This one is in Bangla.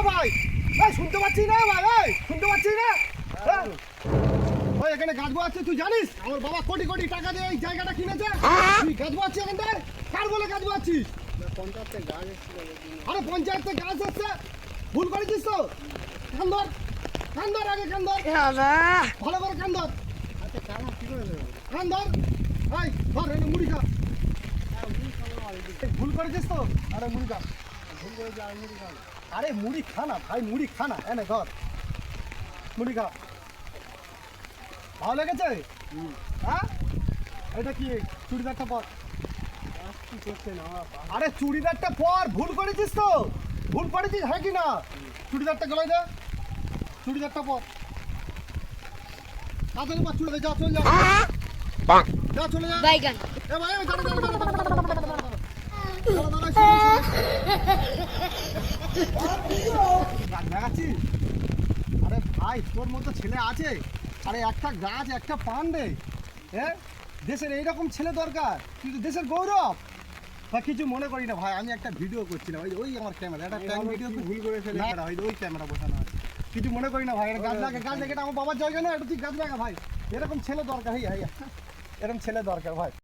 ভাই এই শুনতে পাচ্ছি না ভাই, এই শুনতে পাচ্ছি না। ওই এখানে গাছ আছে, তুই জানিস আমার বাবা কোটি কোটি টাকা দিয়ে এই জায়গাটা কিনেছে। তুই গাছ আছে এখানটায়, কার বলে গাছ আছিস? পঞ্চায়েতে গাছ এসেছিল। আরে পঞ্চায়েত থেকে গাছ এসছে, ভুল করেছিস তো। কান ধর, কান ধর, আগে কান ধর, ভালো করে কান ধর, আচ্ছা কানা কি করে দেবো? কান ধর। এই ধর, এটা মুড়ি খা। ভুল করেছিস তো। আরে মুড়ি খা, ভুল করে যে আর মুড়ি খাবো। আরে মুড়ি খা না ভাই, মুড়ি খা না, এনে ধর মুড়ি খা। ভালো লেগেছে? হ্যাঁ, এটা কি চুড়িদারটা পর। কি করছে না আরে চুড়িদারটা পর, ভুল করেছিস তো, ভুল করেছিস, হ্যাঁ কি না? চুড়িদারটা গলায় দে, চুড়িদারটা পর। তাড়াতাড়ি পর, চলে যা, চলে যা, যা চলে যা। বাইগান এ ভাই, ওই দাঁড়া, দাঁড়া, দাঁড়া, দাঁড়া, দাঁড়া, দাঁড়া, দাঁড়া, দাঁড়া, দাঁড়া, শোন, শোন। গাছ লাগাচ্ছিস? আরে ভাই, তোর মতো ছেলে আছে, আরে একটা গাছ একটা পান রে। হ্যাঁ, দেশের এইরকম ছেলে দরকার, কিন্তু দেশের গৌরব। বা কিছু মনে করি না ভাই, আমি একটা ভিডিও করছিলাম, ওই ওই আমার ক্যামেরা, একটা ট্যাঙ্ক ভিডিও ভুল করে ফেলে। না, ওই ক্যামেরা বসানো আছে। কিছু মনে করি না ভাই, এটা গাছ লাগে, গাছ লাগে, এটা আমার বাবার জায়গা না, এটা তুই গাছ লাগা ভাই। এরকম ছেলে দরকার, এরকম ছেলে দরকার ভাই।